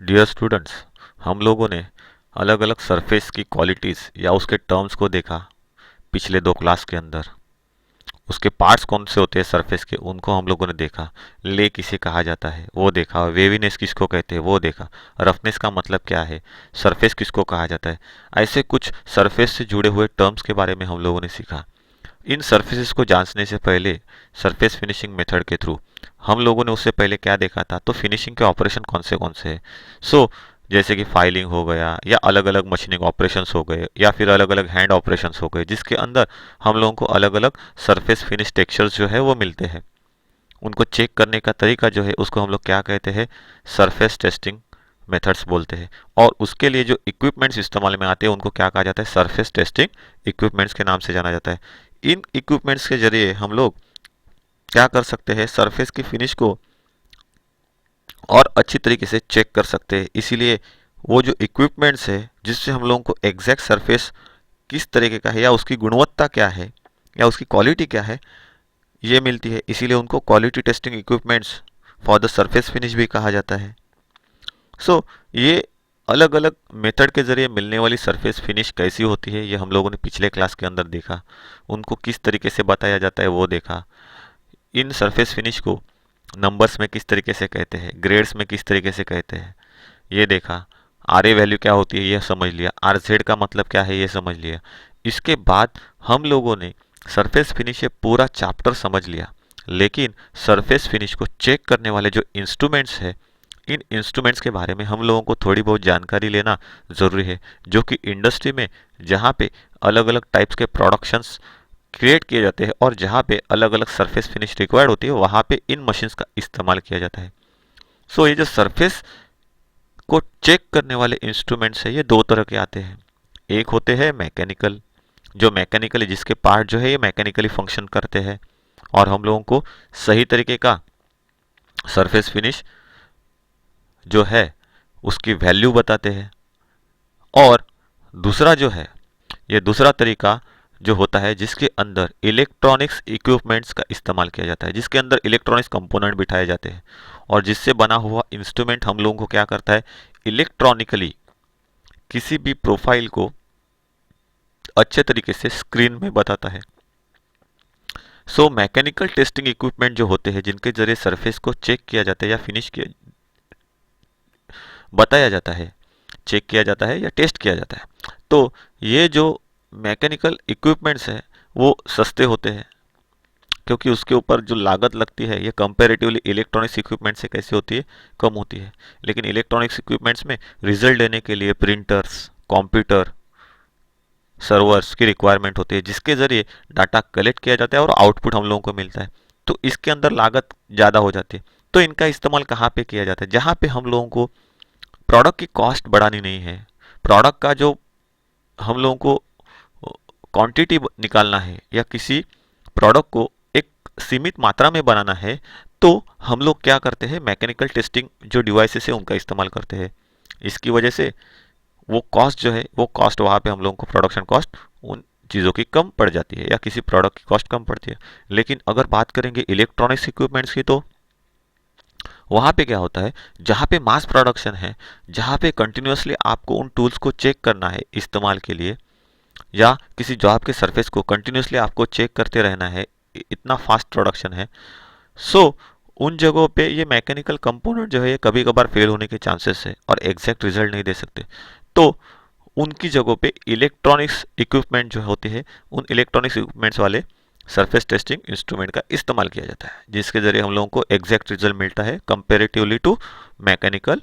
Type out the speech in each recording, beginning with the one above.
Dear students, हम लोगों ने अलग अलग सरफेस की क्वालिटीज़ या उसके टर्म्स को देखा पिछले दो क्लास के अंदर। उसके पार्ट्स कौन से होते हैं सरफेस के, उनको हम लोगों ने देखा। ले किसे कहा जाता है वो देखा, वेवीनेस किसको कहते हैं वो देखा, रफनेस का मतलब क्या है, सरफेस किसको कहा जाता है। ऐसे कुछ सरफेस से जुड़े हुए टर्म्स के बारे में हम लोगों ने सीखा। इन सरफेसेस को जांचने से पहले सरफेस फिनिशिंग मेथड के थ्रू हम लोगों ने उससे पहले क्या देखा था, तो फिनिशिंग के ऑपरेशन कौन से हैं। जैसे कि फाइलिंग हो गया, या अलग अलग मशीनिंग ऑपरेशंस हो गए, या फिर अलग अलग हैंड ऑपरेशंस हो गए, जिसके अंदर हम लोगों को अलग अलग सरफेस फिनिश टेक्सचर्स जो है वो मिलते हैं। उनको चेक करने का तरीका जो है उसको हम लोग क्या कहते हैं, सरफेस टेस्टिंग मेथड्स बोलते हैं। और उसके लिए जो इक्विपमेंट्स इस्तेमाल में आते हैं उनको क्या कहा जाता है, सरफेस टेस्टिंग इक्विपमेंट्स के नाम से जाना जाता है। इन इक्विपमेंट्स के जरिए हम लोग क्या कर सकते हैं, सरफेस की फिनिश को और अच्छी तरीके से चेक कर सकते हैं। इसीलिए वो जो इक्विपमेंट्स है जिससे हम लोगों को एग्जैक्ट सरफेस किस तरीके का है, या उसकी गुणवत्ता क्या है, या उसकी क्वालिटी क्या है, ये मिलती है, इसीलिए उनको quality testing equipments for the surface finish भी कहा जाता है। ये अलग अलग मेथड के जरिए मिलने वाली सरफेस फिनिश कैसी होती है, ये हम लोगों ने पिछले क्लास के अंदर देखा। उनको किस तरीके से बताया जाता है वो देखा। इन सरफेस फिनिश को नंबर्स में किस तरीके से कहते हैं, ग्रेड्स में किस तरीके से कहते हैं, ये देखा। आर ए वैल्यू क्या होती है ये समझ लिया, आर जेड का मतलब क्या है ये समझ लिया। इसके बाद हम लोगों ने सरफेस फिनिश ये पूरा चैप्टर समझ लिया, लेकिन सरफेस फिनिश को चेक करने वाले जो इंस्ट्रूमेंट्स है, इन इंस्ट्रूमेंट्स के बारे में हम लोगों को थोड़ी बहुत जानकारी लेना ज़रूरी है, जो कि इंडस्ट्री में जहाँ पे अलग अलग टाइप्स के प्रोडक्शंस क्रिएट किए जाते हैं और जहाँ पे अलग अलग सरफेस फिनिश रिक्वायर्ड होती है, वहाँ पे इन मशीन्स का इस्तेमाल किया जाता है। ये जो सरफेस को चेक करने वाले इंस्ट्रूमेंट्स है, ये दो तरह के आते हैं। एक होते हैं मैकेनिकल, जो मैकेनिकली जिसके पार्ट जो है ये मैकेनिकली फंक्शन करते हैं और हम लोगों को सही तरीके का सरफेस फिनिश जो है उसकी वैल्यू बताते हैं। और दूसरा जो है, ये दूसरा तरीका जो होता है जिसके अंदर इलेक्ट्रॉनिक्स इक्विपमेंट्स का इस्तेमाल किया जाता है, जिसके अंदर इलेक्ट्रॉनिक्स कंपोनेंट बिठाए जाते हैं और जिससे बना हुआ इंस्ट्रूमेंट हम लोगों को क्या करता है, इलेक्ट्रॉनिकली किसी भी प्रोफाइल को अच्छे तरीके से स्क्रीन में बताता है। मैकेनिकल टेस्टिंग इक्विपमेंट जो होते हैं जिनके जरिए सरफेस को चेक किया जाता है या फिनिश किया बताया जाता है, चेक किया जाता है या टेस्ट किया जाता है, तो ये जो मैकेनिकल इक्विपमेंट्स हैं वो सस्ते होते हैं, क्योंकि उसके ऊपर जो लागत लगती है ये कंपैरेटिवली इलेक्ट्रॉनिक्स इक्विपमेंट से कैसी होती है, कम होती है। लेकिन इलेक्ट्रॉनिक्स इक्विपमेंट्स में रिजल्ट देने के लिए प्रिंटर्स, कंप्यूटर, सर्वर्स की रिक्वायरमेंट होती है, जिसके जरिए डाटा कलेक्ट किया जाता है और आउटपुट हम लोगों को मिलता है। तो इसके अंदर लागत ज़्यादा हो जाती है। तो इनका इस्तेमाल कहाँ पे किया जाता है, जहाँ पे हम लोगों को प्रोडक्ट की कॉस्ट बढ़ानी नहीं है, प्रोडक्ट का जो हम लोगों को क्वांटिटी निकालना है, या किसी प्रोडक्ट को एक सीमित मात्रा में बनाना है, तो हम लोग क्या करते हैं, मैकेनिकल टेस्टिंग जो डिवाइसेस है उनका इस्तेमाल करते हैं। इसकी वजह से वो कॉस्ट जो है, वो कॉस्ट वहाँ पे हम लोगों को प्रोडक्शन कॉस्ट उन चीज़ों की कम पड़ जाती है, या किसी प्रोडक्ट की कॉस्ट कम पड़ती है। लेकिन अगर बात करेंगे इलेक्ट्रॉनिक्स इक्विपमेंट्स की, तो वहाँ पे क्या होता है, जहाँ पे मास प्रोडक्शन है, जहाँ पे कंटिन्यूसली आपको उन टूल्स को चेक करना है इस्तेमाल के लिए, या किसी जॉब के सरफेस को कंटिन्यूसली आपको चेक करते रहना है, इतना फास्ट प्रोडक्शन है। उन जगहों पे ये मैकेनिकल कंपोनेंट जो है ये कभी कभार फेल होने के चांसेस है और एग्जैक्ट रिजल्ट नहीं दे सकते। तो उनकी जगहों पे इलेक्ट्रॉनिक्स इक्विपमेंट जो होते हैं, उन इलेक्ट्रॉनिक्स इक्विपमेंट्स वाले सरफेस टेस्टिंग इंस्ट्रूमेंट का इस्तेमाल किया जाता है, जिसके जरिए हम लोगों को एग्जैक्ट रिजल्ट मिलता है comparatively to mechanical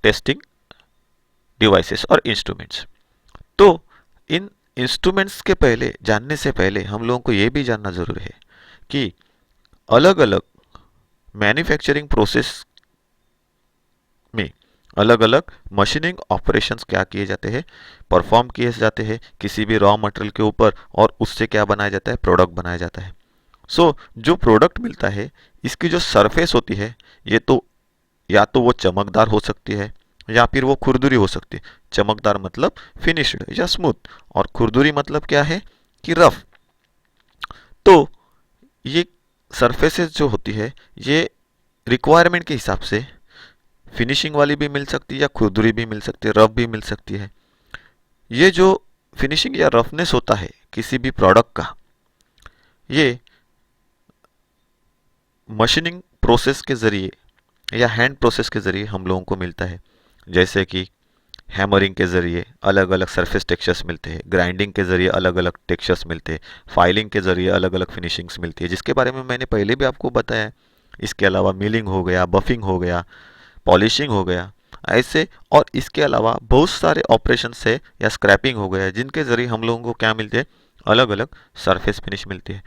testing devices और इंस्ट्रूमेंट्स। तो इन इंस्ट्रूमेंट्स के पहले जानने से पहले हम लोगों को ये भी जानना ज़रूरी है कि अलग अलग मैन्युफैक्चरिंग प्रोसेस में अलग अलग मशीनिंग ऑपरेशंस क्या किए जाते हैं, परफॉर्म किए जाते हैं किसी भी रॉ मटेरियल के ऊपर, और उससे क्या बनाया जाता है, प्रोडक्ट बनाया जाता है। जो प्रोडक्ट मिलता है, इसकी जो सरफेस होती है, ये तो या तो वो चमकदार हो सकती है या फिर वो खुरदुरी हो सकती है। चमकदार मतलब फिनिश्ड या स्मूथ, और खुरदुरी मतलब क्या है कि रफ। तो ये सरफेसेस जो होती है, ये रिक्वायरमेंट के हिसाब से फिनिशिंग वाली भी मिल सकती है या खुरदुरी भी मिल सकती है, रफ भी मिल सकती है। ये जो फिनिशिंग या रफनेस होता है किसी भी प्रोडक्ट का, ये मशीनिंग प्रोसेस के ज़रिए या हैंड प्रोसेस के ज़रिए हम लोगों को मिलता है। जैसे कि हैमरिंग के ज़रिए अलग अलग सरफेस टेक्सचर्स मिलते हैं, ग्राइंडिंग के ज़रिए अलग अलग टेक्सचर्स मिलते हैं, फाइलिंग के ज़रिए अलग अलग फिनिशिंग्स मिलती है, जिसके बारे में मैंने पहले भी आपको बताया है। इसके अलावा मिलिंग हो गया, बफिंग हो गया, पॉलिशिंग हो गया, ऐसे और इसके अलावा बहुत सारे ऑपरेशंस है या स्क्रैपिंग हो गया, जिनके ज़रिए हम लोगों को क्या मिलते हैं, अलग अलग सरफेस फिनिश मिलती है।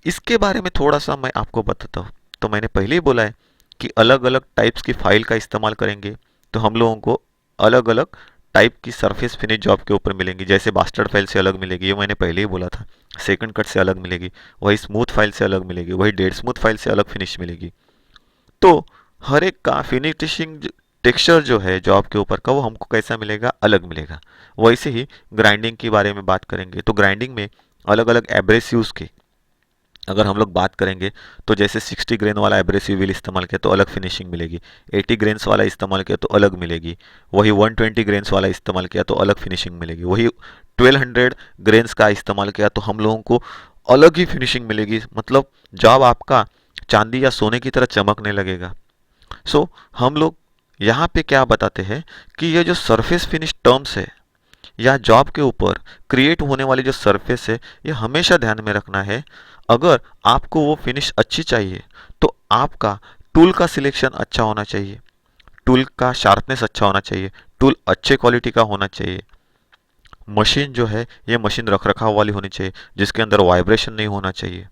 इसके बारे में थोड़ा सा मैं आपको बताता हूँ। तो मैंने पहले ही बोला है कि अलग अलग टाइप्स की फाइल का इस्तेमाल करेंगे तो हम लोगों को अलग अलग टाइप की सरफेस फिनिश जॉब के ऊपर मिलेंगी। जैसे बास्टर्ड फाइल से अलग मिलेगी, ये मैंने पहले ही बोला था। सेकंड कट से अलग मिलेगी, वही स्मूथ फाइल से अलग मिलेगी, वही डेड स्मूथ फाइल से अलग फिनिश मिलेगी। तो हर एक का फिनिशिंग टेक्सचर जो है जॉब के ऊपर का, वो हमको कैसा मिलेगा, अलग मिलेगा। वैसे ही ग्राइंडिंग के बारे में बात करेंगे तो ग्राइंडिंग में अलग अलग एब्रेसिव्स के अगर हम लोग बात करेंगे तो जैसे 60 ग्रेन वाला एब्रेसिव व्हील इस्तेमाल किया तो अलग फिनिशिंग मिलेगी, 80 ग्रेन्स वाला इस्तेमाल किया तो अलग मिलेगी, वही 120 ग्रेन्स वाला इस्तेमाल किया तो अलग फिनिशिंग मिलेगी, वही 1200 ग्रेन्स का इस्तेमाल किया तो हम लोगों को अलग ही फिनिशिंग मिलेगी। मतलब जॉब आपका चांदी या सोने की तरह चमकने लगेगा। हम लोग यहाँ पे क्या बताते हैं कि ये जो सरफेस फिनिश टर्म्स है या जॉब के ऊपर क्रिएट होने वाली जो सरफेस है, ये हमेशा ध्यान में रखना है। अगर आपको वो फिनिश अच्छी चाहिए तो आपका टूल का सिलेक्शन अच्छा होना चाहिए, टूल का शार्पनेस अच्छा होना चाहिए, टूल अच्छे क्वालिटी का होना चाहिए, मशीन जो है ये मशीन रख रखाव वाली होनी चाहिए, जिसके अंदर वाइब्रेशन नहीं होना चाहिए।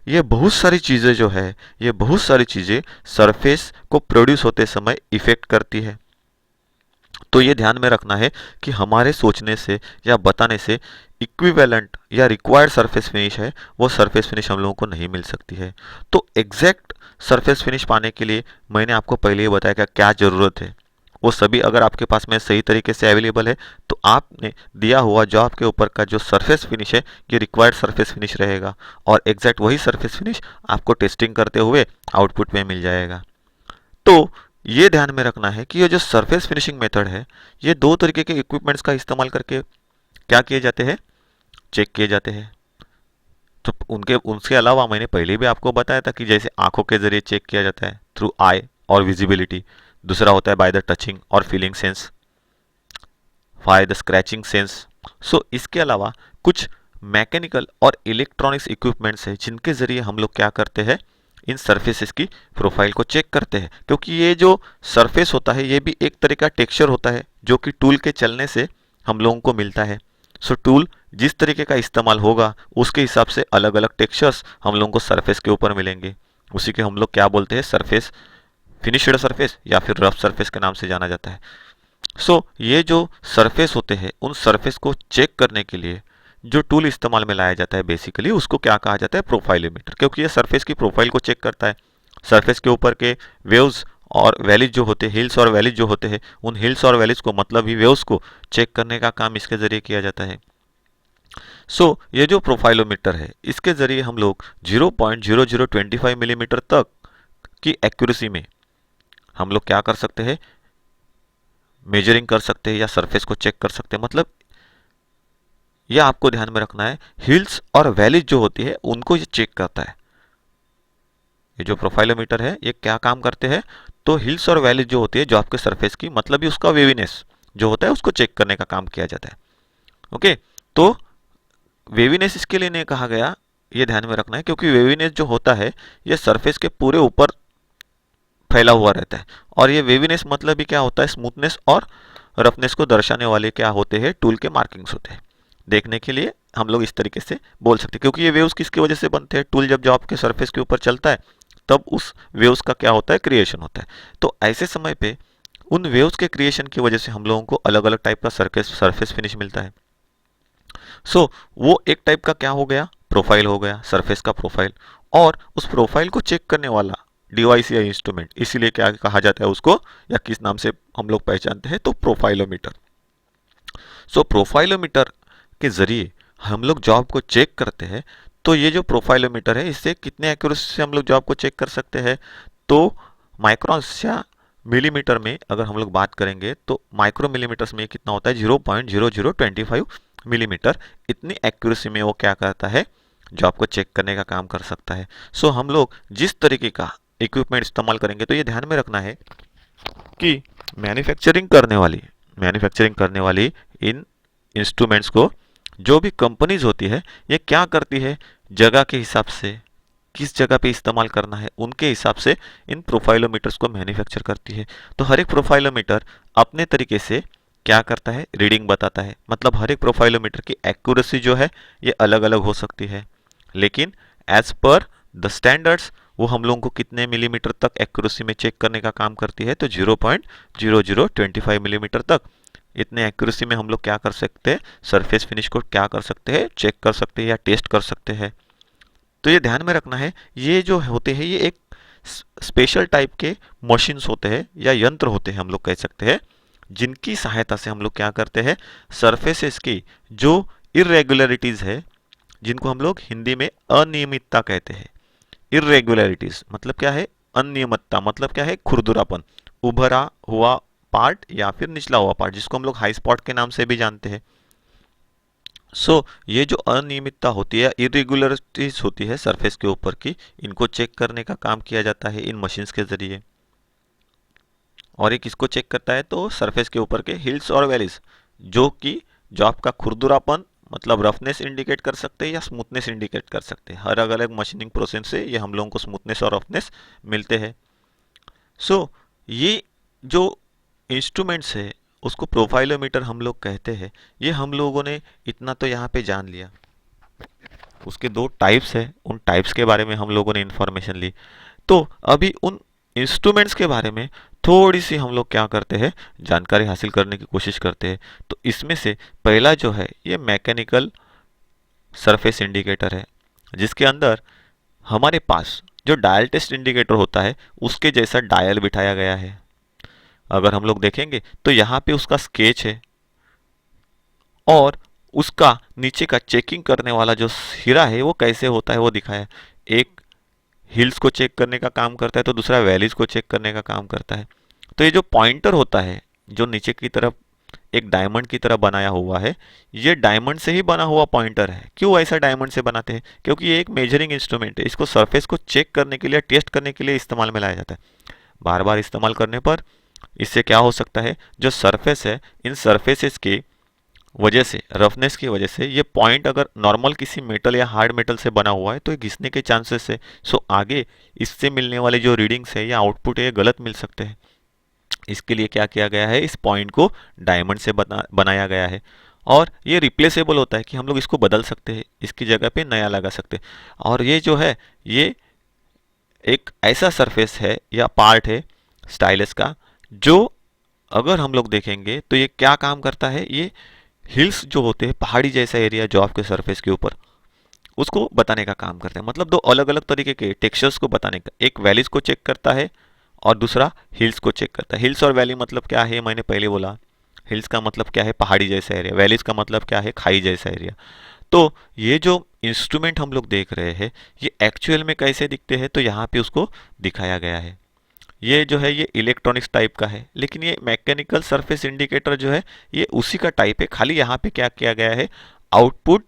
ये बहुत सारी चीज़ें जो है, ये बहुत सारी चीज़ें सरफेस को प्रोड्यूस होते समय इफ़ेक्ट करती है। तो ये ध्यान में रखना है कि हमारे सोचने से या बताने से इक्विवेलेंट या रिक्वायर्ड सरफेस फिनिश है, वो सरफेस फिनिश हम लोगों को नहीं मिल सकती है। तो एग्जैक्ट सरफेस फिनिश पाने के लिए मैंने आपको पहले ही बताया कि क्या ज़रूरत है, वो सभी अगर आपके पास में सही तरीके से अवेलेबल है तो आपने दिया हुआ जॉब के ऊपर का जो सरफेस फिनिश है ये रिक्वायर्ड सरफेस फिनिश रहेगा, और एग्जैक्ट वही सरफेस फिनिश आपको टेस्टिंग करते हुए आउटपुट में मिल जाएगा। तो ये ध्यान में रखना है कि ये जो सरफेस फिनिशिंग मेथड है, ये दो तरीके के इक्विपमेंट्स का इस्तेमाल करके क्या किए जाते हैं, चेक किए जाते हैं। तो उनके उनके अलावा मैंने पहले भी आपको बताया था कि जैसे आंखों के जरिए चेक किया जाता है थ्रू आई और विजिबिलिटी, दूसरा होता है बाय द टचिंग और feeling sense, by the scratching sense. इसके अलावा कुछ मैकेनिकल और इलेक्ट्रॉनिक्स इक्विपमेंट्स है जिनके जरिए हम लोग क्या करते हैं, इन सरफेसेस की प्रोफाइल को चेक करते हैं। क्योंकि ये जो सरफेस होता है ये भी एक तरह का टेक्सचर होता है जो कि टूल के चलने से हम लोगों को मिलता है। टूल जिस तरीके का इस्तेमाल होगा उसके हिसाब से अलग अलग टेक्सचर्स हम लोगों को सरफेस के ऊपर मिलेंगे। उसी के हम लोग क्या बोलते हैं, सरफेस फिनिश्ड सरफेस या फिर रफ सरफेस के नाम से जाना जाता है। ये जो सरफेस होते हैं उन सरफेस को चेक करने के लिए जो टूल इस्तेमाल में लाया जाता है बेसिकली उसको क्या कहा जाता है, प्रोफाइलोमीटर। क्योंकि ये सरफेस की प्रोफाइल को चेक करता है। सरफेस के ऊपर के वेव्स और वैलीज जो होते हैं, हिल्स और वैलीज जो होते हैं, उन हिल्स और वैलीज को मतलब ही वेव्स को चेक करने का काम इसके जरिए किया जाता है। ये जो प्रोफाइलोमीटर है इसके जरिए हम लोग 0.0025 मिलीमीटर तक की एक्यूरेसी में हम लोग क्या कर सकते हैं, मेजरिंग कर सकते हैं या सरफेस को चेक कर सकते हैं। मतलब यह आपको ध्यान में रखना है, हिल्स और वैलीज जो होती है उनको ये चेक करता है। ये जो प्रोफाइलोमीटर है ये क्या काम करते हैं, तो हिल्स और वैलीज जो होती है जो आपके सरफेस की, मतलब ही उसका वेवीनेस जो होता है उसको चेक करने का काम किया जाता है। ओके, तो वेवीनेस इसके लिए नहीं कहा गया, ये ध्यान में रखना है, क्योंकि वेवीनेस जो होता है ये सरफेस के पूरे ऊपर फैला हुआ रहता है। और ये वेवीनेस मतलब भी क्या होता है, स्मूथनेस और रफनेस को दर्शाने वाले क्या होते हैं, टूल के मार्किंग्स होते हैं। देखने के लिए हम लोग इस तरीके से बोल सकते हैं, क्योंकि ये वेव्स किसकी वजह से बनते हैं, टूल जब जो आपके सरफेस के ऊपर चलता है तब उस वेव्स का क्या होता है, क्रिएशन होता है। तो ऐसे समय पे उन वेव्स के क्रिएशन की वजह से हम लोगों को अलग अलग टाइप का सरफेस फिनिश मिलता है। वो एक टाइप का क्या हो गया, प्रोफाइल हो गया, सरफेस का प्रोफाइल। और उस प्रोफाइल को चेक करने वाला डिवाइस या इंस्ट्रूमेंट, इसीलिए क्या कहा जाता है उसको, या किस नाम से हम लोग पहचानते हैं, तो प्रोफाइलोमीटर। प्रोफाइलोमीटर के जरिए हम लोग जॉब को चेक करते हैं। तो ये जो प्रोफाइलोमीटर है इससे कितने एक्यूरेसी से हम लोग जॉब को चेक कर सकते हैं, तो माइक्रॉन्स या मिलीमीटर में अगर हम लोग बात करेंगे तो माइक्रो मिलीमीटर्स में कितना होता है 0.0025 मिलीमीटर। इतनी एक्यूरेसी में वो क्या करता है, जॉब को चेक करने का काम कर सकता है। सो हम लोग जिस तरीके का इक्विपमेंट इस्तेमाल करेंगे तो ये ध्यान में रखना है कि मैन्युफैक्चरिंग करने वाली इन इंस्ट्रूमेंट्स को जो भी कंपनीज होती है ये क्या करती है, जगह के हिसाब से किस जगह पे इस्तेमाल करना है उनके हिसाब से इन प्रोफाइलोमीटर्स को मैन्युफैक्चर करती है। तो हर एक प्रोफाइलोमीटर अपने तरीके से क्या करता है, रीडिंग बताता है। मतलब हर एक प्रोफाइलोमीटर की एक्यूरेसी जो है ये अलग अलग हो सकती है, लेकिन एज पर द स्टैंडर्ड्स वो हम लोगों को कितने मिलीमीटर तक एक्यूरेसी में चेक करने का काम करती है, तो 0.0025 मिलीमीटर तक। इतने एक्यूरेसी में हम लोग क्या कर सकते हैं, सरफेस फिनिश को क्या कर सकते हैं, चेक कर सकते हैं या टेस्ट कर सकते हैं। तो ये ध्यान में रखना है, ये जो होते हैं ये एक स्पेशल टाइप के मशीन्स होते हैं या यंत्र होते हैं हम लोग कह सकते हैं, जिनकी सहायता से हम लोग क्या करते हैं, सरफेसेस की जो इरेगुलरिटीज है, जिनको हम लोग हिंदी में अनियमितता कहते हैं। इरेगुलरिटीज मतलब क्या है, अनियमितता मतलब क्या है, खुरदुरापन, उभरा हुआ पार्ट या फिर निचला हुआ पार्ट, जिसको हम लोग हाई स्पॉट के नाम से भी जानते हैं। ये जो अनियमितता होती है, इरेगुलरिटीज होती है सरफेस के ऊपर की, इनको चेक करने का काम किया जाता है इन मशीन्स के जरिए। और ये किसको चेक करता है, तो सरफेस के ऊपर के हिल्स और वैलीज, जो आपका खुरदुरापन मतलब रफनेस इंडिकेट कर सकते हैं या स्मूथनेस इंडिकेट कर सकते हैं। हर अलग अलग मशीनिंग प्रोसेस से ये हम लोगों को स्मूथनेस और रफनेस मिलते हैं। ये जो इंस्ट्रूमेंट्स है उसको प्रोफाइलोमीटर हम लोग कहते हैं। ये हम लोगों ने इतना तो यहाँ पे जान लिया। उसके दो टाइप्स है, उन टाइप्स के बारे में हम लोगों ने इंफॉर्मेशन ली। तो अभी उन इंस्ट्रूमेंट्स के बारे में थोड़ी सी हम लोग क्या करते हैं, जानकारी हासिल करने की कोशिश करते हैं। तो इसमें से पहला जो है ये मैकेनिकल सरफेस इंडिकेटर है, जिसके अंदर हमारे पास जो डायल टेस्ट इंडिकेटर होता है उसके जैसा डायल बिठाया गया है। अगर हम लोग देखेंगे तो यहाँ पे उसका स्केच है और उसका नीचे का चेकिंग करने वाला जो सिरा है वो कैसे होता है वो दिखाया है। एक हिल्स को चेक करने का काम करता है तो दूसरा वैलीज को चेक करने का काम करता है। तो ये जो पॉइंटर होता है जो नीचे की तरफ एक डायमंड की तरह बनाया हुआ है, ये डायमंड से ही बना हुआ पॉइंटर है। क्यों ऐसा डायमंड से बनाते हैं, क्योंकि ये एक मेजरिंग इंस्ट्रूमेंट है। इसको सरफेस को चेक करने के लिए, टेस्ट करने के लिए इस्तेमाल में लाया जाता है। बार बार इस्तेमाल करने पर इससे क्या हो सकता है, जो सरफेस है इन सरफेसेस की वजह से, रफनेस की वजह से, ये पॉइंट अगर नॉर्मल किसी मेटल या हार्ड मेटल से बना हुआ है तो ये घिसने के चांसेस है। आगे इससे मिलने वाले जो रीडिंग्स है या आउटपुट है ये गलत मिल सकते हैं। इसके लिए क्या किया गया है, इस पॉइंट को डायमंड से बनाया गया है। और ये रिप्लेसेबल होता है कि हम लोग इसको बदल सकते हैं, इसकी जगह पे नया लगा सकते हैं। और ये जो है ये एक ऐसा सरफेस है या पार्ट है स्टाइलस का, जो अगर हम लोग देखेंगे तो ये क्या काम करता है, ये हिल्स जो होते हैं, पहाड़ी जैसा एरिया जो आपके सरफेस के ऊपर, उसको बताने का काम करते हैं। मतलब दो अलग अलग तरीके के टेक्सचर्स को बताने का, एक वैलीज को चेक करता है और दूसरा हिल्स को चेक करता है। हिल्स और वैली मतलब क्या है, मैंने पहले बोला। हिल्स का मतलब क्या है, पहाड़ी जैसा एरिया। वैलीज का मतलब क्या है, खाई जैसा एरिया। तो ये जो इंस्ट्रूमेंट हम लोग देख रहे हैं ये एक्चुअल में कैसे दिखते हैं, तो यहाँ पे उसको दिखाया गया है। ये जो है ये इलेक्ट्रॉनिक्स टाइप का है, लेकिन ये मैकेनिकल सरफेस इंडिकेटर जो है ये उसी का टाइप है। खाली यहाँ पे क्या किया गया है, आउटपुट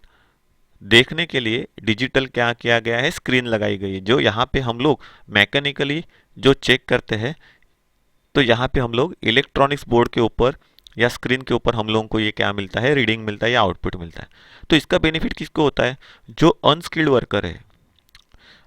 देखने के लिए डिजिटल क्या किया गया है, स्क्रीन लगाई गई है। जो यहाँ पे हम लोग मैकेनिकली जो चेक करते हैं, तो यहाँ पे हम लोग इलेक्ट्रॉनिक्स बोर्ड के ऊपर या स्क्रीन के ऊपर हम लोगों को ये क्या मिलता है, रीडिंग मिलता है या आउटपुट मिलता है। तो इसका बेनिफिट किसको होता है, जो अनस्किल्ड वर्कर है।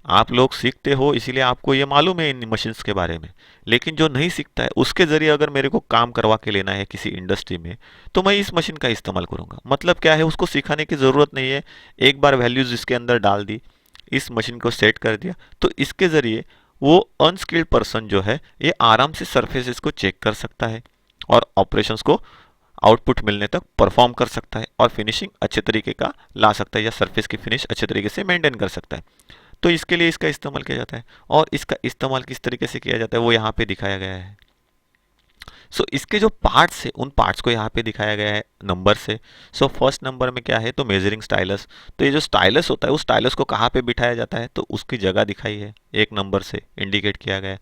आप लोग सीखते हो इसीलिए आपको ये मालूम है इन मशीन्स के बारे में, लेकिन जो नहीं सीखता है उसके ज़रिए अगर मेरे को काम करवा के लेना है किसी इंडस्ट्री में, तो मैं इस मशीन का इस्तेमाल करूँगा। मतलब क्या है, उसको सिखाने की ज़रूरत नहीं है। एक बार वैल्यूज़ इसके अंदर डाल दी, इस मशीन को सेट कर दिया, तो इसके ज़रिए वो अनस्किल्ड पर्सन जो है ये आराम से सरफेसेस को चेक कर सकता है और ऑपरेशंस को आउटपुट मिलने तक परफॉर्म कर सकता है और फिनिशिंग अच्छे तरीके का ला सकता है या सरफेस की फिनिश अच्छे तरीके से मेंटेन कर सकता है। तो इसके लिए इसका इस्तेमाल किया जाता है। और इसका इस्तेमाल किस तरीके से किया जाता है वो यहाँ पे दिखाया गया है। सो इसके जो पार्ट्स है उन पार्ट्स को यहाँ पे दिखाया गया है नंबर से। सो फर्स्ट नंबर में क्या है, तो मेजरिंग स्टाइलस। तो ये जो स्टाइलस होता है उस स्टाइलस को कहाँ पे बिठाया जाता है, तो उसकी जगह दिखाई है, एक नंबर से इंडिकेट किया गया है।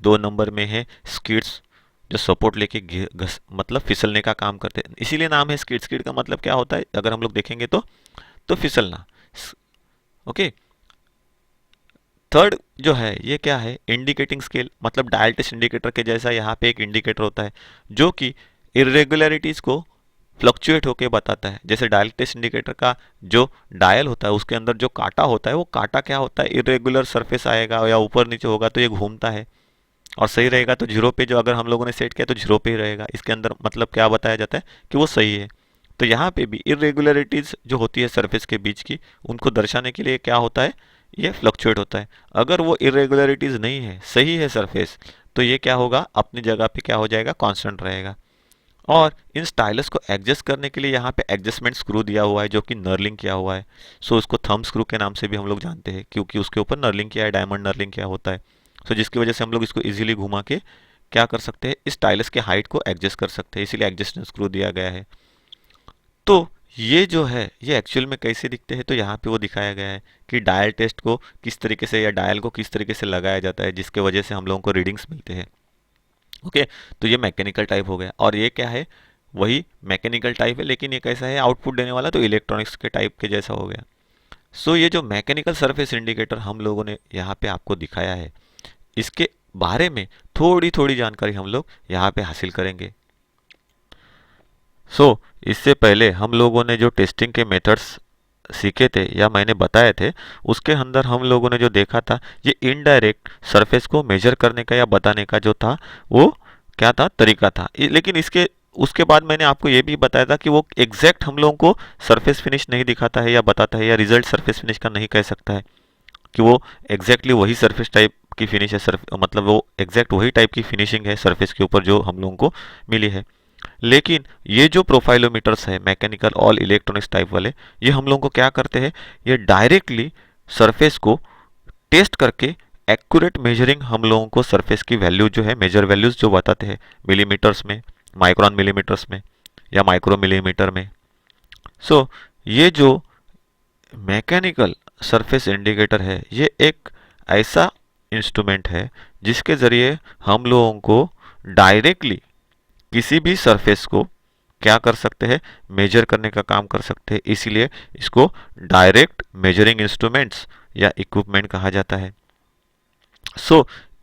2 नंबर में है स्किड्स, जो सपोर्ट लेके मतलब फिसलने का काम करते हैं, इसीलिए नाम है स्किड। स्किड का मतलब क्या होता है अगर हम लोग देखेंगे तो फिसलना। ओके। थर्ड जो है ये क्या है, इंडिकेटिंग स्केल, मतलब डायल टेस्ट इंडिकेटर के जैसा यहाँ पे एक इंडिकेटर होता है जो कि इरेगुलरिटीज को फ्लक्चुएट होके बताता है। जैसे डायल टेस्ट इंडिकेटर का जो डायल होता है उसके अंदर जो कांटा होता है, वो कांटा क्या होता है, इरेगुलर सरफेस आएगा या ऊपर नीचे होगा तो ये घूमता है, और सही रहेगा तो जीरो पे, जो अगर हम लोगों ने सेट किया तो जीरो पे ही रहेगा। इसके अंदर मतलब क्या बताया जाता है कि वो सही है। तो यहाँ पे भी इरेगुलरिटीज जो होती है सरफेस के बीच की, उनको दर्शाने के लिए क्या होता है, ये फ्लक्चुएट होता है। अगर वो इरेगुलरिटीज नहीं है, सही है सरफेस, तो ये क्या होगा, अपनी जगह पे क्या हो जाएगा, कांस्टेंट रहेगा। और इन स्टाइलस को एडजस्ट करने के लिए यहाँ पे एडजस्टमेंट स्क्रू दिया हुआ है जो कि नर्लिंग किया हुआ है। सो उसको थंब स्क्रू के नाम से भी हम लोग जानते हैं, क्योंकि उसके ऊपर नर्लिंग किया है, डायमंड नर्लिंग किया होता है। सो जिसकी वजह से हम लोग इसको इजीली घुमा के क्या कर सकते हैं, इस स्टाइलस के हाइट को एडजस्ट कर सकते हैं, इसीलिए एडजस्टमेंट स्क्रू दिया गया है। तो ये जो है ये एक्चुअल में कैसे दिखते हैं, तो यहाँ पे वो दिखाया गया है कि डायल टेस्ट को किस तरीके से या डायल को किस तरीके से लगाया जाता है, जिसके वजह से हम लोगों को रीडिंग्स मिलते हैं। ओके। तो ये मैकेनिकल टाइप हो गया, और ये क्या है, वही मैकेनिकल टाइप है, लेकिन ये कैसा है, आउटपुट देने वाला, तो इलेक्ट्रॉनिक्स के टाइप के जैसा हो गया। सो ये जो मैकेनिकल सरफेस इंडिकेटर हम लोगों ने यहाँ पे आपको दिखाया है, इसके बारे में थोड़ी थोड़ी जानकारी हम लोग यहाँ पे हासिल करेंगे। इससे पहले हम लोगों ने जो टेस्टिंग के मेथड्स सीखे थे या मैंने बताए थे, उसके अंदर हम लोगों ने जो देखा था, ये इनडायरेक्ट सरफेस को मेजर करने का या बताने का जो था, वो क्या था, तरीका था। लेकिन इसके उसके बाद मैंने आपको ये भी बताया था कि वो एग्जैक्ट हम लोगों को सरफेस फिनिश नहीं दिखाता है या बताता है, या रिजल्ट सरफेस फिनिश का नहीं कह सकता है कि वो एग्जैक्टली वही सरफेस टाइप की फिनिश है, मतलब वो एग्जैक्ट वही टाइप की फिनिशिंग है सरफेस के ऊपर जो हम लोगों को मिली है। लेकिन ये जो प्रोफाइलोमीटर्स है मैकेनिकल ऑल इलेक्ट्रॉनिक्स टाइप वाले, ये हम लोगों को क्या करते हैं, ये डायरेक्टली सरफेस को टेस्ट करके एक्यूरेट मेजरिंग हम लोगों को सरफेस की वैल्यू जो है, मेजर वैल्यूज जो बताते हैं मिलीमीटर्स में, माइक्रोन मिलीमीटर्स में या माइक्रो मिलीमीटर में। ये जो मैकेनिकल सरफेस इंडिकेटर है, ये एक ऐसा इंस्ट्रूमेंट है जिसके ज़रिए हम लोगों को डायरेक्टली किसी भी सरफेस को क्या कर सकते हैं, मेजर करने का काम कर सकते हैं। इसीलिए इसको डायरेक्ट मेजरिंग इंस्ट्रूमेंट्स या इक्विपमेंट कहा जाता है।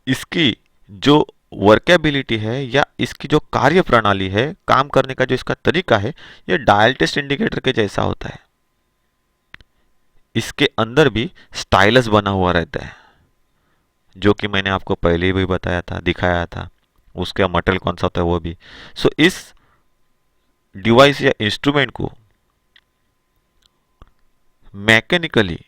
इसकी जो वर्केबिलिटी है या इसकी जो कार्य प्रणाली है, काम करने का जो इसका तरीका है, ये डायल टेस्ट इंडिकेटर के जैसा होता है। इसके अंदर भी स्टाइलस बना हुआ रहता है, जो कि मैंने आपको पहले भी बताया था, दिखाया था। उसका मटेरियल कौन सा होता है वो भी। इस डिवाइस या इंस्ट्रूमेंट को मैकेनिकली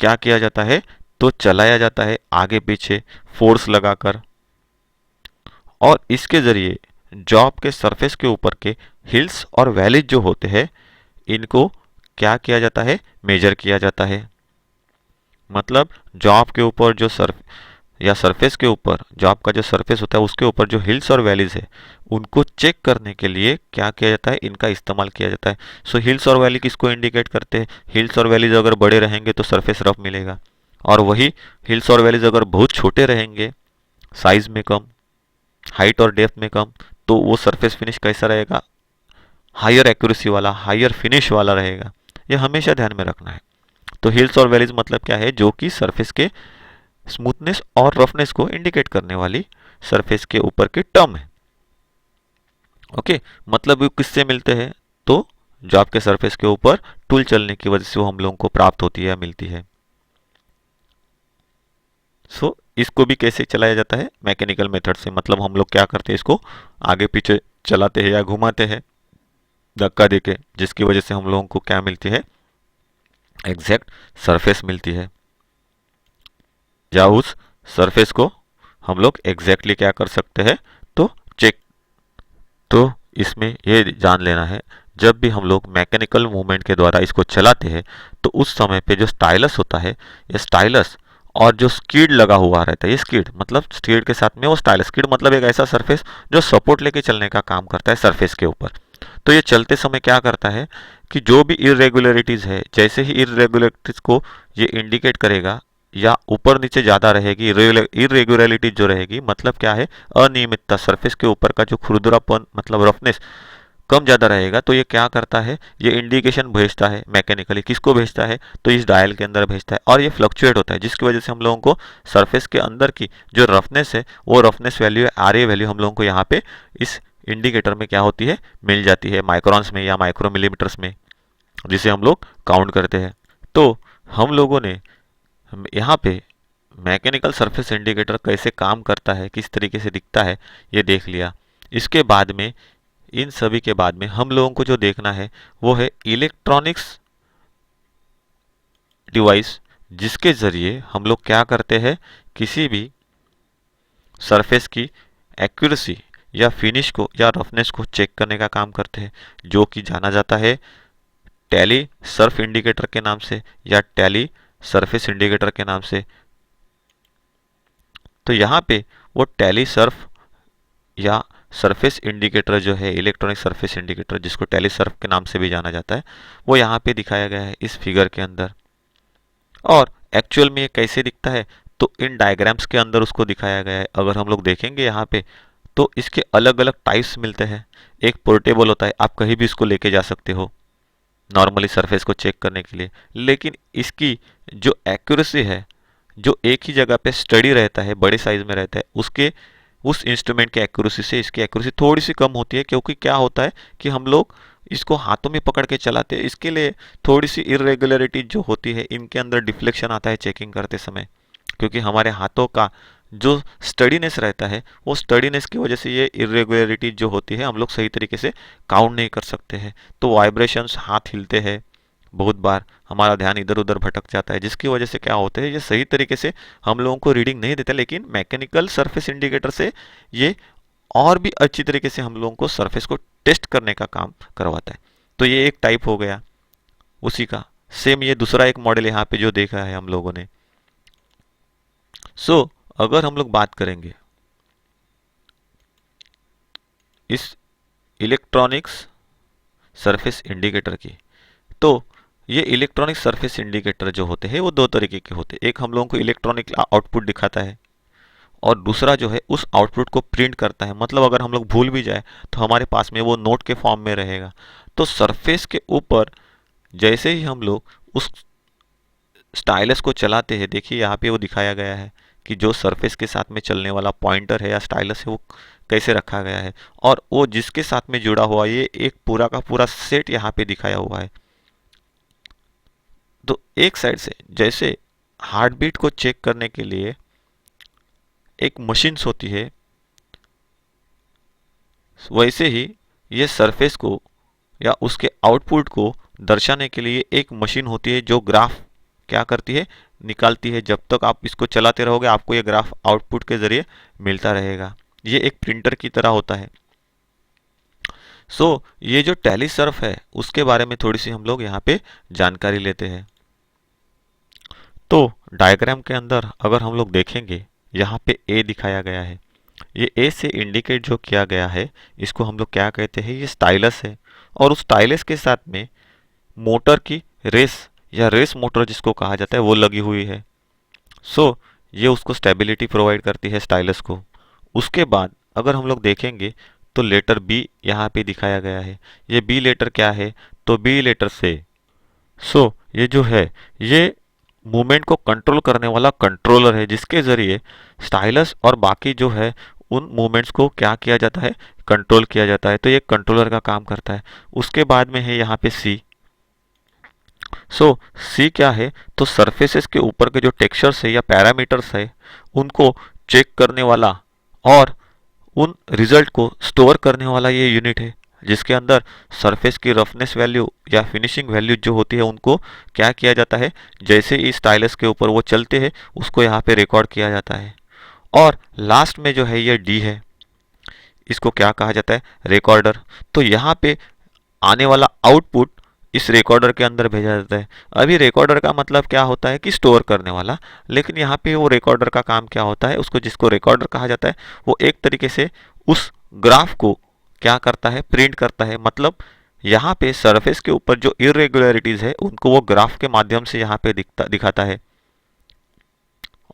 क्या किया जाता है, तो चलाया जाता है आगे पीछे फोर्स लगाकर, और इसके जरिए जॉब के सरफेस के ऊपर के हिल्स और वैलीज जो होते हैं, इनको क्या किया जाता है, मेजर किया जाता है। मतलब जॉब के ऊपर जो सरफेस के ऊपर, जॉब का जो सरफेस होता है उसके ऊपर जो हिल्स और वैलीज है, उनको चेक करने के लिए क्या किया जाता है, इनका इस्तेमाल किया जाता है। हिल्स और वैली किसको इंडिकेट करते हैं, हिल्स और वैलीज अगर बड़े रहेंगे तो सरफेस रफ मिलेगा, और वही हिल्स और वैलीज अगर बहुत छोटे रहेंगे, साइज में कम, हाइट और डेप्थ में कम, तो वो सरफेस फिनिश कैसा रहेगा, हायर एक्यूरेसी वाला, हायर फिनिश वाला रहेगा। ये हमेशा ध्यान में रखना है। तो हिल्स और वैलीज मतलब क्या है, जो कि सरफेस के स्मूथनेस और रफनेस को इंडिकेट करने वाली सरफेस के ऊपर की टर्म है। ओके। मतलब वो किससे मिलते हैं, तो जॉब के सरफेस के ऊपर टूल चलने की वजह से वो हम लोगों को प्राप्त होती है या मिलती है। इसको भी कैसे चलाया जाता है, मैकेनिकल मेथड से। मतलब हम लोग क्या करते हैं, इसको आगे पीछे चलाते हैं या घुमाते हैं धक्का देके, जिसकी वजह से हम लोगों को क्या मिलती है, एग्जैक्ट सरफेस मिलती है, या उस सरफेस को हम लोग एग्जैक्टली क्या कर सकते हैं, तो चेक। तो इसमें ये जान लेना है, जब भी हम लोग मैकेनिकल मूवमेंट के द्वारा इसको चलाते हैं, तो उस समय पे जो स्टाइलस होता है, ये स्टाइलस और जो स्किड लगा हुआ रहता है, ये स्किड मतलब स्किड के साथ में वो स्टाइलस, स्किड मतलब एक ऐसा सरफेस जो सपोर्ट लेके चलने का काम करता है सरफेस के ऊपर। तो ये चलते समय क्या करता है कि जो भी इरेगुलरिटीज है, जैसे ही इरेगुलरिटीज को ये इंडिकेट करेगा या ऊपर नीचे ज़्यादा रहेगी, इरेगुलरिटी जो रहेगी मतलब क्या है, अनियमितता, सरफेस के ऊपर का जो खुरदरापन मतलब रफनेस कम ज़्यादा रहेगा, तो ये क्या करता है, ये इंडिकेशन भेजता है मैकेनिकली, किसको भेजता है, तो इस डायल के अंदर भेजता है और ये फ्लक्चुएट होता है, जिसकी वजह से हम लोगों को सरफेस के अंदर की जो रफनेस है वो रफनेस वैल्यू है, आर ए वैल्यू हम लोगों को यहाँ पे इस इंडिकेटर में क्या होती है, मिल जाती है माइक्रॉन्स में या माइक्रो मिलीमीटर्स में, जिसे हम लोग काउंट करते हैं। तो हम लोगों ने यहाँ पे मैकेनिकल सरफेस इंडिकेटर कैसे काम करता है, किस तरीके से दिखता है, ये देख लिया। इसके बाद में, इन सभी के बाद में हम लोगों को जो देखना है वो है इलेक्ट्रॉनिक्स डिवाइस, जिसके ज़रिए हम लोग क्या करते हैं, किसी भी सरफेस की एक्यूरेसी या फिनिश को या रफनेस को चेक करने का काम करते हैं, जो कि जाना जाता है टैली सर्फ इंडिकेटर के नाम से या टैली सरफेस इंडिकेटर के नाम से। तो यहाँ पे वो टैली सर्फ या सरफेस इंडिकेटर जो है, इलेक्ट्रॉनिक सरफेस इंडिकेटर जिसको टैली सर्फ के नाम से भी जाना जाता है, वो यहाँ पे दिखाया गया है इस फिगर के अंदर। और एक्चुअल में ये कैसे दिखता है, तो इन डायग्राम्स के अंदर उसको दिखाया गया है। अगर हम लोग देखेंगे यहाँ पे तो इसके अलग अलग टाइप्स मिलते हैं। एक पोर्टेबल होता है, आप कहीं भी इसको लेके जा सकते हो नॉर्मली सरफेस को चेक करने के लिए, लेकिन इसकी जो एक्यूरेसी है, जो एक ही जगह पे स्टडी रहता है, बड़े साइज में रहता है, उसके उस इंस्ट्रूमेंट की एक्यूरेसी से इसकी एक्यूरेसी थोड़ी सी कम होती है, क्योंकि क्या होता है कि हम लोग इसको हाथों में पकड़ के चलाते हैं, इसके लिए थोड़ी सी इरेगुलरिटी जो होती है, इनके अंदर डिफ्लेक्शन आता है चेकिंग करते समय, क्योंकि हमारे हाथों का जो स्टडीनेस रहता है, वो स्टडीनेस की वजह से ये इरेगुलरिटी जो होती है हम लोग सही तरीके से काउंट नहीं कर सकते हैं। तो वाइब्रेशंस, हाथ हिलते हैं, बहुत बार हमारा ध्यान इधर उधर भटक जाता है, जिसकी वजह से क्या होता है, ये सही तरीके से हम लोगों को रीडिंग नहीं देता, लेकिन मैकेनिकल सरफेस इंडिकेटर से ये और भी अच्छी तरीके से हम लोगों को सरफेस को टेस्ट करने का काम करवाता है। तो ये एक टाइप हो गया उसी का। सेम ये दूसरा एक मॉडल यहाँ पे जो देखा है हम लोगों ने। अगर हम लोग बात करेंगे इस इलेक्ट्रॉनिक्स सरफेस इंडिकेटर की, तो ये इलेक्ट्रॉनिक सरफेस इंडिकेटर जो होते हैं वो दो तरीके के होते हैं। एक हम लोगों को इलेक्ट्रॉनिक आउटपुट दिखाता है और दूसरा जो है उस आउटपुट को प्रिंट करता है, मतलब अगर हम लोग भूल भी जाए तो हमारे पास में वो नोट के फॉर्म में रहेगा। तो सरफेस के ऊपर जैसे ही हम लोग उस स्टाइलस को चलाते हैं, देखिए यहाँ पे वो दिखाया गया है कि जो सरफेस के साथ में चलने वाला पॉइंटर है या स्टाइलस है वो कैसे रखा गया है, और वो जिसके साथ में जुड़ा हुआ ये एक पूरा का पूरा सेट यहाँ पे दिखाया हुआ है। तो एक साइड से जैसे हार्ट बीट को चेक करने के लिए एक मशीन्स होती है, वैसे ही ये सरफेस को या उसके आउटपुट को दर्शाने के लिए एक मशीन होती है जो ग्राफ क्या करती है, निकालती है। जब तक आप इसको चलाते रहोगे आपको ये ग्राफ आउटपुट के जरिए मिलता रहेगा। ये एक प्रिंटर की तरह होता है। ये जो टैली सर्फ है उसके बारे में थोड़ी सी हम लोग यहाँ पे जानकारी लेते हैं। तो डायग्राम के अंदर अगर हम लोग देखेंगे, यहाँ पे ए दिखाया गया है। ये ए से इंडिकेट जो किया गया है इसको हम लोग क्या कहते हैं, ये स्टाइलस है। और उस स्टाइलस के साथ में मोटर की रेस या रेस मोटर जिसको कहा जाता है वो लगी हुई है। ये उसको स्टेबिलिटी प्रोवाइड करती है स्टाइलस को। उसके बाद अगर हम लोग देखेंगे तो लेटर बी यहाँ पे दिखाया गया है। ये बी लेटर क्या है, तो बी लेटर से ये जो है ये मूवमेंट को कंट्रोल करने वाला कंट्रोलर है, जिसके ज़रिए स्टाइलस और बाकी जो है उन मूवमेंट्स को क्या किया जाता है, कंट्रोल किया जाता है। तो ये कंट्रोलर का काम करता है। उसके बाद में है यहाँ पे सी। सी क्या है, तो सरफेसेस के ऊपर के जो टेक्सचर्स है या पैरामीटर्स है उनको चेक करने वाला और उन रिजल्ट को स्टोर करने वाला ये यूनिट है, जिसके अंदर सरफेस की रफनेस वैल्यू या फिनिशिंग वैल्यू जो होती है उनको क्या किया जाता है, जैसे ही स्टाइलस के ऊपर वो चलते हैं उसको यहाँ पे रिकॉर्ड किया जाता है। और लास्ट में जो है ये डी है, इसको क्या कहा जाता है, रिकॉर्डर। तो यहाँ पे आने वाला आउटपुट इस रिकॉर्डर के अंदर भेजा जाता है। अभी रिकॉर्डर का मतलब क्या होता है कि स्टोर करने वाला, लेकिन यहाँ पे वो रिकॉर्डर का काम क्या होता है, उसको जिसको रिकॉर्डर कहा जाता है वो एक तरीके से उस ग्राफ को क्या करता है, प्रिंट करता है। मतलब यहाँ पे सरफेस के ऊपर जो इरेगुलरिटीज है उनको वो ग्राफ के माध्यम से यहाँ पे दिखाता है,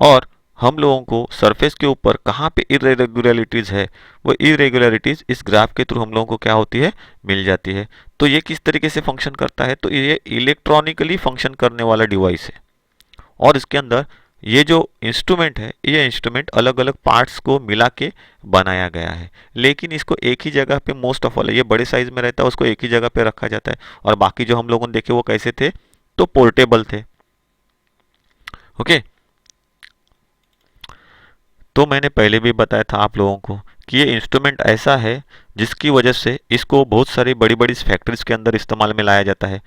और हम लोगों को सरफेस के ऊपर कहाँ पे इरेगुलरिटीज है वो इरेगुलरिटीज इस ग्राफ के थ्रू हम लोगों को क्या होती है, मिल जाती है। तो ये किस तरीके से फंक्शन करता है, तो ये इलेक्ट्रॉनिकली फंक्शन करने वाला डिवाइस है, और इसके अंदर ये जो इंस्ट्रूमेंट है, ये इंस्ट्रूमेंट अलग अलग पार्ट्स को मिला के बनाया गया है, लेकिन इसको एक ही जगह पे मोस्ट ऑफ ऑल, ये बड़े साइज में रहता है उसको एक ही जगह पे रखा जाता है, और बाकी जो हम लोगों ने देखे वो कैसे थे, तो पोर्टेबल थे। ओके, तो मैंने पहले भी बताया था आप लोगों को कि ये इंस्ट्रूमेंट ऐसा है जिसकी वजह से इसको बहुत सारी बड़ी बड़ी फैक्ट्रीज के अंदर इस्तेमाल में लाया जाता है,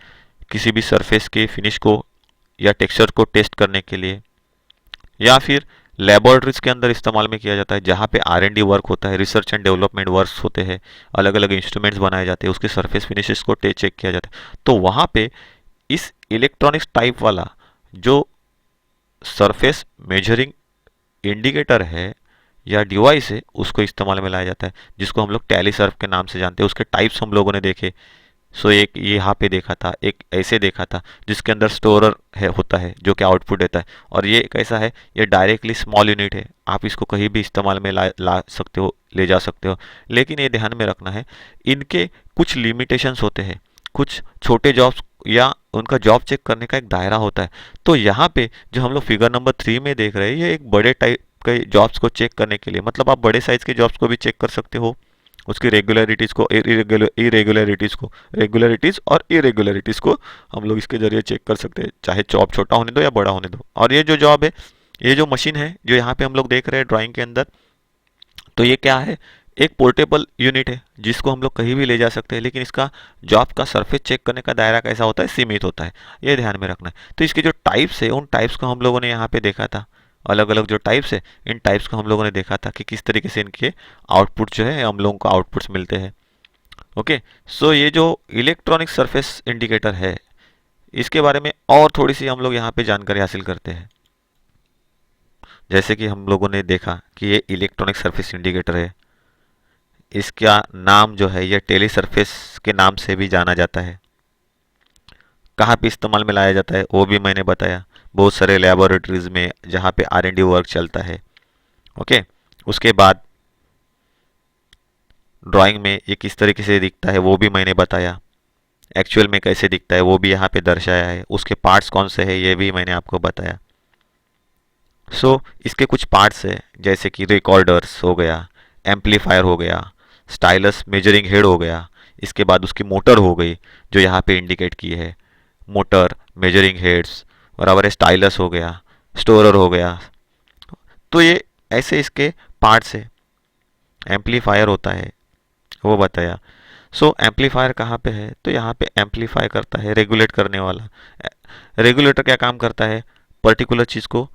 किसी भी सरफेस के फिनिश को या टेक्सचर को टेस्ट करने के लिए, या फिर लेबोरेटरीज के अंदर इस्तेमाल में किया जाता है जहाँ पे R&D वर्क होता है, रिसर्च एंड डेवलपमेंट वर्क्स होते हैं, अलग अलग इंस्ट्रूमेंट्स बनाए जाते हैं, उसके सरफेस फिनिशेस को चेक किया जाता है। तो वहाँ पे इस इलेक्ट्रॉनिक्स टाइप वाला जो सरफेस मेजरिंग इंडिकेटर है या डिवाइस है उसको इस्तेमाल में लाया जाता है, जिसको हम लोग टेलीसर्फ के नाम से जानते हैं। उसके टाइप्स हम लोगों ने देखे। सो एक ये यहाँ पे देखा था, एक ऐसे देखा था जिसके अंदर स्टोरर है होता है जो कि आउटपुट देता है, और ये कैसा है, ये डायरेक्टली स्मॉल यूनिट है, आप इसको कहीं भी इस्तेमाल में ला सकते हो, ले जा सकते हो। लेकिन ये ध्यान में रखना है, इनके कुछ लिमिटेशंस होते हैं, कुछ छोटे जॉब्स या उनका जॉब चेक करने का एक दायरा होता है। तो यहाँ पे जो हम लोग फिगर नंबर 3 में देख रहे हैं, ये एक बड़े टाइप के जॉब्स को चेक करने के लिए, मतलब आप बड़े साइज के जॉब्स को भी चेक कर सकते हो, उसकी रेगुलरिटीज़ को, रेगुलरिटीज़ और इरेगुलरिटीज़ को हम लोग इसके जरिए चेक कर सकते हैं, चाहे जॉब छोटा होने दो या बड़ा होने दो। और ये जो जॉब है, ये जो मशीन है जो यहाँ पे हम लोग देख रहे हैं ड्राइंग के अंदर, तो ये क्या है, एक पोर्टेबल यूनिट है जिसको हम लोग कहीं भी ले जा सकते हैं, लेकिन इसका जॉब का सरफेस चेक करने का दायरा कैसा होता है, सीमित होता है। ये ध्यान में रखना है। तो इसके जो टाइप्स है उन टाइप्स को हम लोगों ने यहाँ पे देखा था, अलग अलग जो टाइप्स है इन टाइप्स को हम लोगों ने देखा था कि किस तरीके से इनके आउटपुट जो है हम लोगों को आउटपुट्स मिलते हैं। ओके, सो ये जो इलेक्ट्रॉनिक सरफेस इंडिकेटर है इसके बारे में और थोड़ी सी हम लोग यहाँ पे जानकारी हासिल करते हैं। जैसे कि हम लोगों ने देखा कि ये इलेक्ट्रॉनिक सरफेस इंडिकेटर है, इसका नाम जो है ये टेली सरफेस के नाम से भी जाना जाता है। कहाँ पे इस्तेमाल में लाया जाता है वो भी मैंने बताया, बहुत सारे लेबोरेटरीज में जहाँ पे R&D वर्क चलता है। ओके, उसके बाद ड्राइंग में ये किस तरीके से दिखता है वो भी मैंने बताया, एक्चुअल में कैसे दिखता है वो भी यहाँ पे दर्शाया है, उसके पार्ट्स कौन से हैं ये भी मैंने आपको बताया। सो इसके कुछ पार्ट्स है जैसे कि रिकॉर्डर्स हो गया, एम्पलीफायर हो गया, स्टाइलस मेजरिंग हेड हो गया, इसके बाद उसकी मोटर हो गई जो यहाँ पे इंडिकेट की है, मोटर, मेजरिंग हेड्स, बराबर है, स्टाइलस हो गया, स्टोरर हो गया। तो ये ऐसे इसके पार्ट्स है। एम्पलीफायर होता है वो बताया। सो एम्पलीफायर कहाँ पे है, तो यहाँ पे एम्पलीफाई करता है, रेगुलेट करने वाला। रेगुलेटर क्या काम करता है, पर्टिकुलर चीज़ को,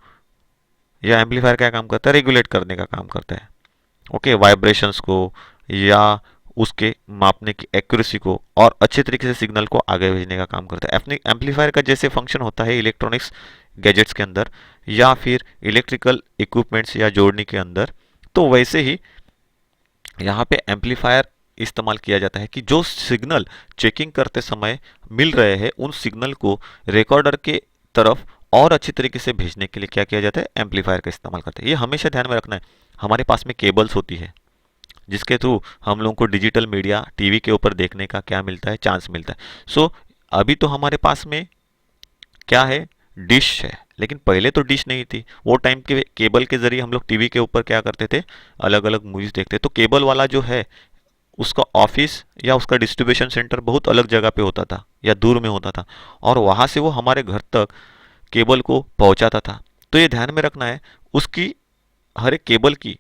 या एम्पलीफायर क्या काम करता है, रेगुलेट करने का काम करता है। ओके, वाइब्रेशंस को या उसके मापने की एक्यूरेसी को और अच्छे तरीके से सिग्नल को आगे भेजने का काम करता है। एम्पलीफायर का जैसे फंक्शन होता है इलेक्ट्रॉनिक्स गैजेट्स के अंदर या फिर इलेक्ट्रिकल इक्विपमेंट्स या जोड़ने के अंदर, तो वैसे ही यहाँ पे एम्पलीफायर इस्तेमाल किया जाता है कि जो सिग्नल चेकिंग करते समय मिल रहे हैं उन सिग्नल को रिकॉर्डर के तरफ और अच्छी तरीके से भेजने के लिए क्या किया जाता है, एम्पलीफायर का इस्तेमाल करते हैं। ये हमेशा ध्यान में रखना है। हमारे पास में केबल्स होती है जिसके थ्रू हम लोगों को डिजिटल मीडिया टीवी के ऊपर देखने का क्या मिलता है, चांस मिलता है। सो अभी तो हमारे पास में क्या है, डिश है, लेकिन पहले तो डिश नहीं थी। वो टाइम के केबल के जरिए हम लोग टीवी के ऊपर क्या करते थे, अलग अलग मूवीज देखते। तो केबल वाला जो है उसका ऑफिस या उसका डिस्ट्रीब्यूशन सेंटर बहुत अलग जगह पे होता था या दूर में होता था, और वहाँ से वो हमारे घर तक केबल को पहुँचाता था। तो ये ध्यान में रखना है, उसकी हर एक केबल की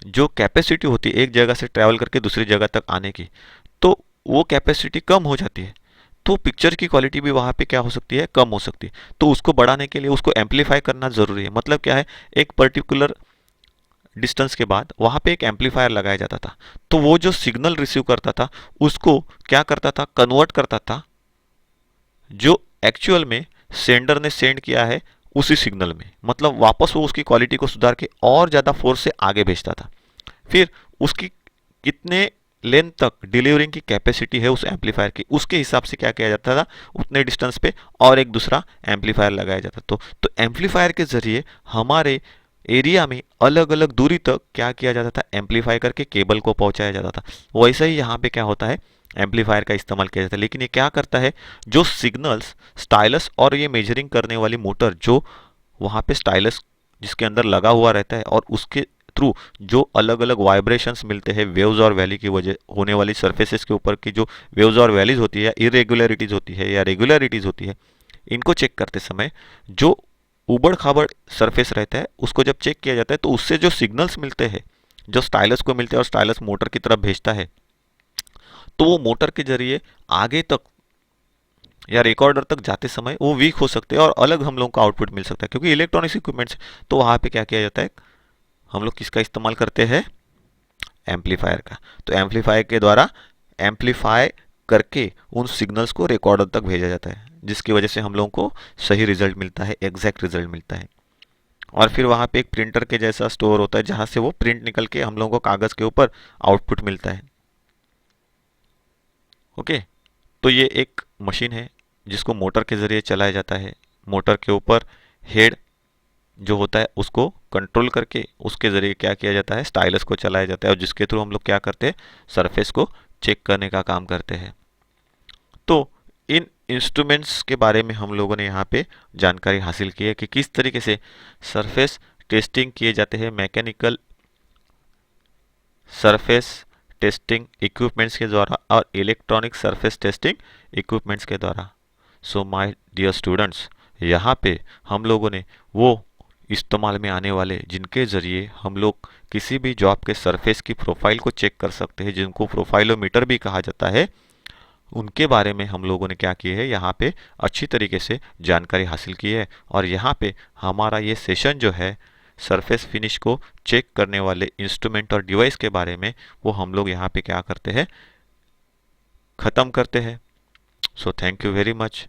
जो कैपेसिटी होती है एक जगह से ट्रैवल करके दूसरी जगह तक आने की, तो वो कैपेसिटी कम हो जाती है, तो पिक्चर की क्वालिटी भी वहाँ पे क्या हो सकती है, कम हो सकती है। तो उसको बढ़ाने के लिए उसको एम्पलीफाई करना ज़रूरी है। मतलब क्या है, एक पर्टिकुलर डिस्टेंस के बाद वहाँ पे एक एम्पलीफायर लगाया जाता था, तो वो जो सिग्नल रिसीव करता था उसको क्या करता था, कन्वर्ट करता था जो एक्चुअल में सेंडर ने सेंड किया है उसी सिग्नल में, मतलब वापस वो उसकी क्वालिटी को सुधार के और ज़्यादा फोर्स से आगे भेजता था। फिर उसकी कितने लेंथ तक डिलीवरिंग की कैपेसिटी है उस एम्पलीफायर की, उसके हिसाब से क्या किया जाता था, उतने डिस्टेंस पे और एक दूसरा एम्पलीफायर लगाया जाता। तो एम्पलीफायर के जरिए हमारे एरिया में अलग अलग दूरी तक क्या किया जाता था, एम्पलीफाई करके केबल को पहुंचाया जाता था। वैसे ही यहाँ पे क्या होता है, एम्पलीफायर का इस्तेमाल किया जाता है। लेकिन ये क्या करता है, जो सिग्नल्स स्टाइलस और ये मेजरिंग करने वाली मोटर जो वहाँ पे स्टाइलस जिसके अंदर लगा हुआ रहता है और उसके थ्रू जो अलग अलग वाइब्रेशंस मिलते हैं वेव्स और वैली की वजह होने वाली सरफेसेस के ऊपर की जो वेव्स और वैलीज होती है या इरेगुलरिटीज होती है या रेगुलरिटीज होती है, इनको चेक करते समय जो उबड़ खाबड़ सरफेस रहता है उसको जब चेक किया जाता है तो उससे जो सिग्नल्स मिलते हैं, जो स्टाइलस को मिलते हैं और स्टाइलस मोटर की तरफ भेजता है, तो वो मोटर के जरिए आगे तक या रिकॉर्डर तक जाते समय वो वीक हो सकते हैं और अलग हम लोगों को आउटपुट मिल सकता है, क्योंकि इलेक्ट्रॉनिक्स इक्विपमेंट्स। तो वहाँ पे क्या किया जाता है, हम लोग किसका इस्तेमाल करते हैं, एम्पलीफायर का। तो एम्पलीफायर के द्वारा एम्पलीफाई करके उन सिग्नल्स को रिकॉर्डर तक भेजा जाता है, जिसकी वजह से हम लोगों को सही रिजल्ट मिलता है, एग्जैक्ट रिजल्ट मिलता है। और फिर वहाँ पे एक प्रिंटर के जैसा स्टोर होता है जहाँ से वो प्रिंट निकल के हम लोगों को कागज़ के ऊपर आउटपुट मिलता है। ओके, तो ये एक मशीन है जिसको मोटर के ज़रिए चलाया जाता है। मोटर के ऊपर हेड जो होता है उसको कंट्रोल करके उसके ज़रिए क्या किया जाता है, स्टाइलस को चलाया जाता है, और जिसके थ्रू हम लोग क्या करते हैं, सरफेस को चेक करने का काम करते हैं। तो इन इंस्ट्रूमेंट्स के बारे में हम लोगों ने यहाँ पे जानकारी हासिल की है कि किस तरीके से सरफेस टेस्टिंग किए जाते हैं मैकेनिकल सरफेस टेस्टिंग इक्विपमेंट्स के द्वारा और इलेक्ट्रॉनिक सरफेस टेस्टिंग इक्विपमेंट्स के द्वारा। सो माय डियर स्टूडेंट्स, यहाँ पे हम लोगों ने वो इस्तेमाल में आने वाले जिनके ज़रिए हम लोग किसी भी जॉब के सरफेस की प्रोफाइल को चेक कर सकते हैं, जिनको प्रोफाइलोमीटर भी कहा जाता है, उनके बारे में हम लोगों ने क्या किया है, यहाँ पे अच्छी तरीके से जानकारी हासिल की है। और यहाँ पे हमारा ये सेशन जो है सरफेस फिनिश को चेक करने वाले इंस्ट्रूमेंट और डिवाइस के बारे में, वो हम लोग यहाँ पे क्या करते हैं, ख़त्म करते हैं। So thank you very much.